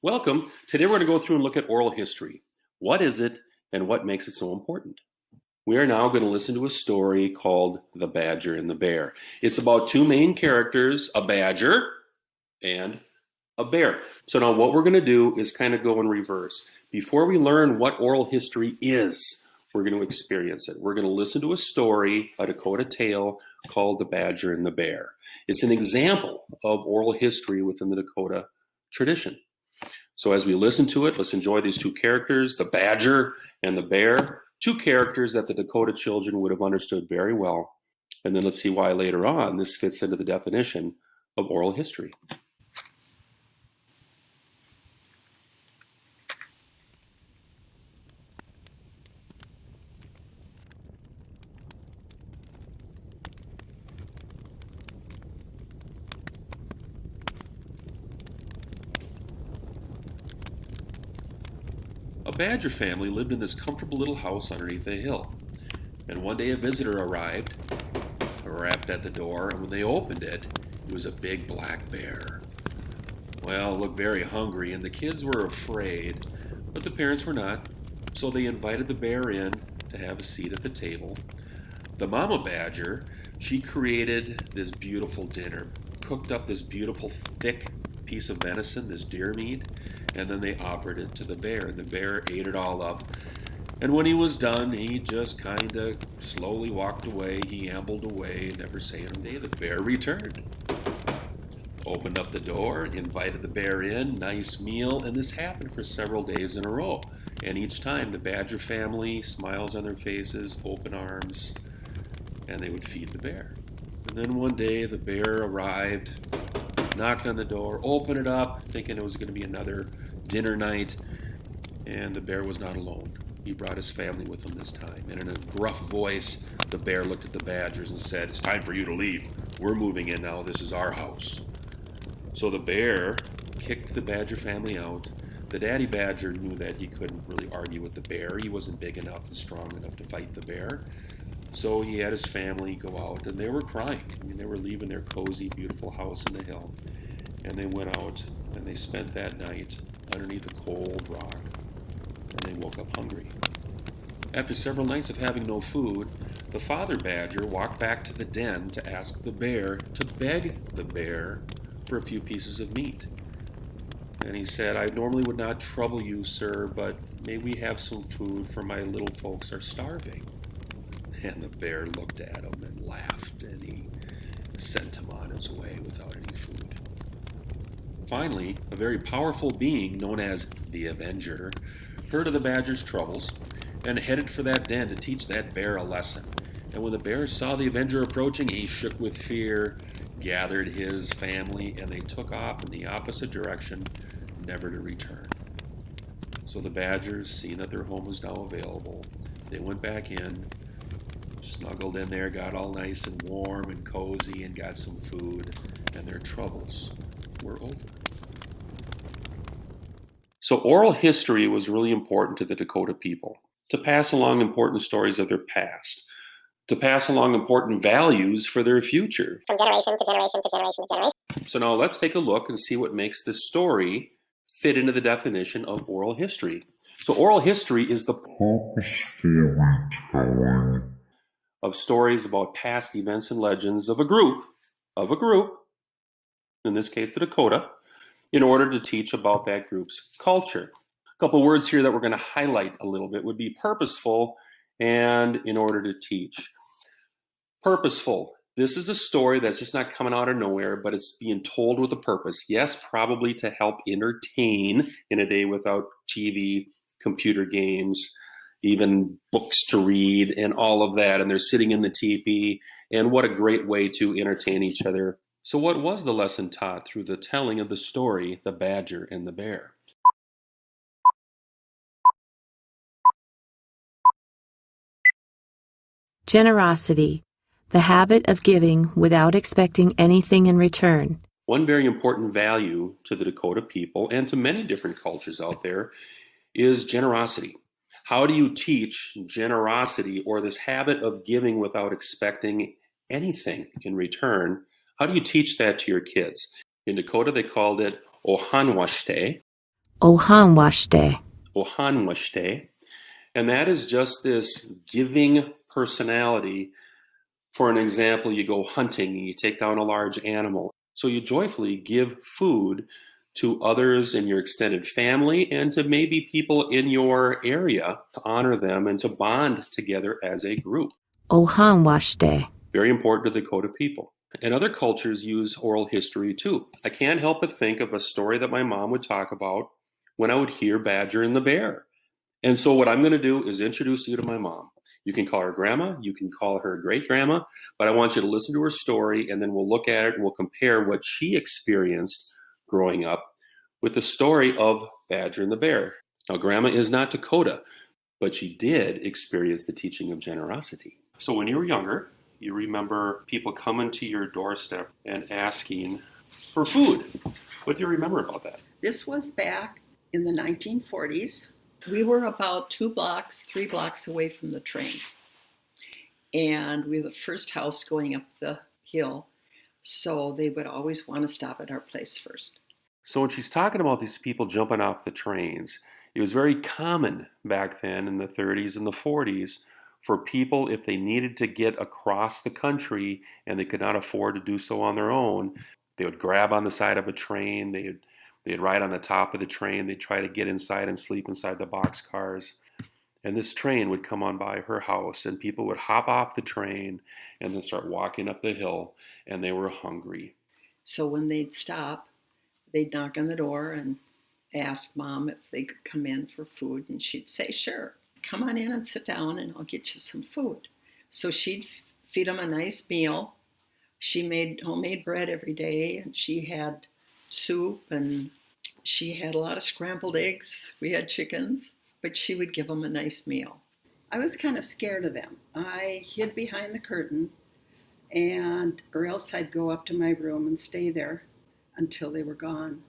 Welcome. Today we're going to go through and look at oral history. What is it and what makes it so important? We are now going to listen to a story called The Badger and the Bear. It's about two main characters, a badger and a bear. So now what we're going to do is kind of go in reverse. Before we learn what oral history is, we're going to experience it. We're going to listen to a story, a Dakota tale called The Badger and the Bear. It's an example of oral history within the Dakota tradition. So as we listen to it, let's enjoy these two characters, the badger and the bear, two characters that the Dakota children would have understood very well. And then let's see why later on this fits into the definition of oral history. A badger family lived in this comfortable little house underneath a hill. And one day a visitor arrived, rapped at the door, and when they opened it, it was a big black bear. Well, it looked very hungry, and the kids were afraid, but the parents were not. So they invited the bear in to have a seat at the table. The mama badger, she created this beautiful dinner, cooked up this beautiful thick piece of venison, this deer meat, and then they offered it to the bear, and the bear ate it all up. And when he was done, he just kind of slowly walked away. He ambled away, never saying a day. The bear returned, opened up the door, invited the bear in, nice meal, and this happened for several days in a row. And each time, the badger family, smiles on their faces, open arms, and they would feed the bear. And then one day, the bear arrived, knocked on the door, opened it up, thinking it was going to be another dinner night, and the bear was not alone. He brought his family with him this time, and in a gruff voice, the bear looked at the badgers and said, "It's time for you to leave. We're moving in now. This is our house." So the bear kicked the badger family out. The daddy badger knew that he couldn't really argue with the bear. He wasn't big enough and strong enough to fight the bear. So he had his family go out, and they were crying. I mean, they were leaving their cozy, beautiful house in the hill. And they went out, and they spent that night underneath a cold rock, and they woke up hungry. After several nights of having no food, the father badger walked back to the den to ask the bear to beg the bear for a few pieces of meat. And he said, "I normally would not trouble you, sir, but may we have some food, for my little folks are starving." And the bear looked at him and laughed, and he sent him on his way without any food. Finally, a very powerful being known as the Avenger heard of the badger's troubles and headed for that den to teach that bear a lesson. And when the bear saw the Avenger approaching, he shook with fear, gathered his family, and they took off in the opposite direction, never to return. So the badgers, seeing that their home was now available, they went back in, snuggled in there, got all nice and warm and cozy, and got some food, and their troubles were over. So oral history was really important to the Dakota people, to pass along important stories of their past, to pass along important values for their future. From generation to generation to generation to generation. So now let's take a look and see what makes this story fit into the definition of oral history. So oral history is the purposefully telling of stories about past events and legends of a group, in this case the Dakota, in order to teach about that group's culture. A couple words here that we're going to highlight a little bit would be purposeful and in order to teach. Purposeful. This is a story that's just not coming out of nowhere, but it's being told with a purpose. Yes, probably to help entertain in a day without TV, computer games, even books to read and all of that. And they're sitting in the teepee, and what a great way to entertain each other. So what was the lesson taught through the telling of the story, The Badger and the Bear? Generosity, the habit of giving without expecting anything in return. One very important value to the Dakota people and to many different cultures out there is generosity. How do you teach generosity, or this habit of giving without expecting anything in return? How do you teach that to your kids? In Dakota, they called it ohanwashte. Ohanwashte. Ohanwashte. And that is just this giving personality. For an example, you go hunting and you take down a large animal. So you joyfully give food to others in your extended family and to maybe people in your area to honor them and to bond together as a group. Ohanwashte. Very important to the Dakota people. And other cultures use oral history too. I can't help but think of a story that my mom would talk about when I would hear Badger and the Bear. And so what I'm going to do is introduce you to my mom. You can call her grandma, you can call her great grandma, but I want you to listen to her story and then we'll look at it and we'll compare what she experienced growing up with the story of Badger and the Bear. Now, grandma is not Dakota, but she did experience the teaching of generosity. So when you were younger, you remember people coming to your doorstep and asking for food. What do you remember about that? This was back in the 1940s. We were about 3 blocks away from the train. And we were the first house going up the hill. So they would always want to stop at our place first. So when she's talking about these people jumping off the trains, it was very common back then in the 30s and the 40s for people, if they needed to get across the country and they could not afford to do so on their own, they would grab on the side of a train, they'd ride on the top of the train, they'd try to get inside and sleep inside the boxcars. And this train would come on by her house, and people would hop off the train and then start walking up the hill, and they were hungry. So when they'd stop, they'd knock on the door and ask Mom if they could come in for food, and she'd say, sure, come on in and sit down and I'll get you some food. So she'd feed them a nice meal. She made homemade bread every day, and she had soup, and she had a lot of scrambled eggs. We had chickens, but she would give them a nice meal. I was kind of scared of them. I hid behind the curtain, or else I'd go up to my room and stay there until they were gone.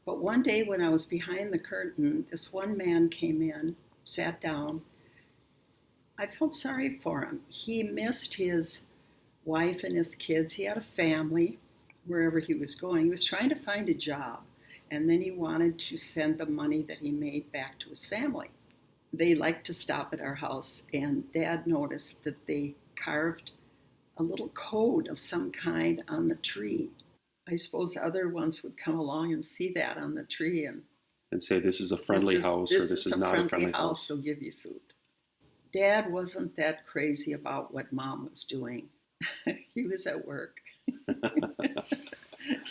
But one day when I was behind the curtain, this one man came in, sat down. I felt sorry for him. He missed his wife and his kids. He had a family wherever he was going. He was trying to find a job, and then he wanted to send the money that he made back to his family. They liked to stop at our house, and Dad noticed that they carved a little code of some kind on the tree. I suppose other ones would come along and see that on the tree and say, this is a friendly house, or this is not a friendly house. They'll give you food. Dad wasn't that crazy about what Mom was doing. He was at work.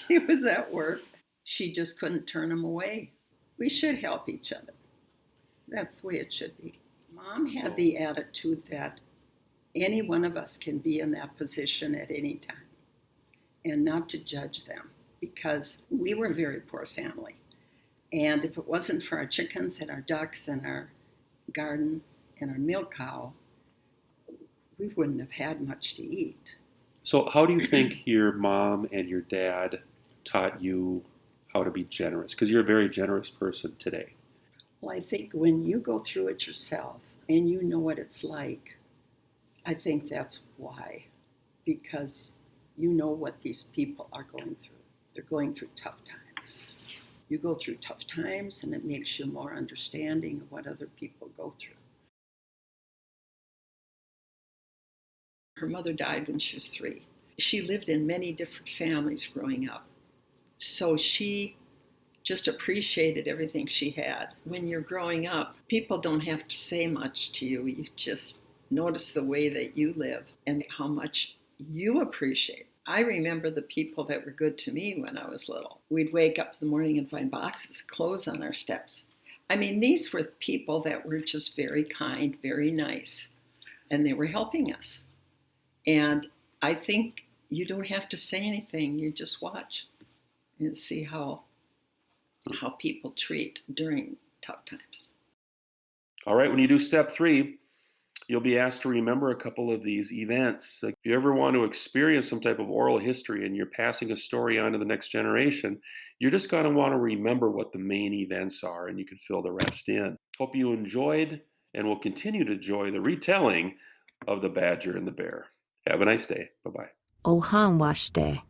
He was at work. She just couldn't turn him away. We should help each other. That's the way it should be. Mom had the attitude that any one of us can be in that position at any time, and not to judge them, because we were a very poor family. And if it wasn't for our chickens and our ducks and our garden and our milk cow, we wouldn't have had much to eat. So how do you think your mom and your dad taught you how to be generous? Because you're a very generous person today. Well, I think when you go through it yourself and you know what it's like, I think that's why. Because you know what these people are going through. They're going through tough times. You go through tough times, and it makes you more understanding of what other people go through. Her mother died when she was 3. She lived in many different families growing up. So she just appreciated everything she had. When you're growing up, people don't have to say much to you. You just notice the way that you live and how much you appreciate. I remember the people that were good to me when I was little. We'd wake up in the morning and find boxes of clothes on our steps. I mean, these were people that were just very kind, very nice, and they were helping us. And I think you don't have to say anything. You just watch and see how people treat during tough times. All right, when you do step 3, you'll be asked to remember a couple of these events. If you ever want to experience some type of oral history and you're passing a story on to the next generation, you're just going to want to remember what the main events are, and you can fill the rest in. Hope you enjoyed and will continue to enjoy the retelling of the Badger and the Bear. Have a nice day. Bye-bye. Ohanwashte.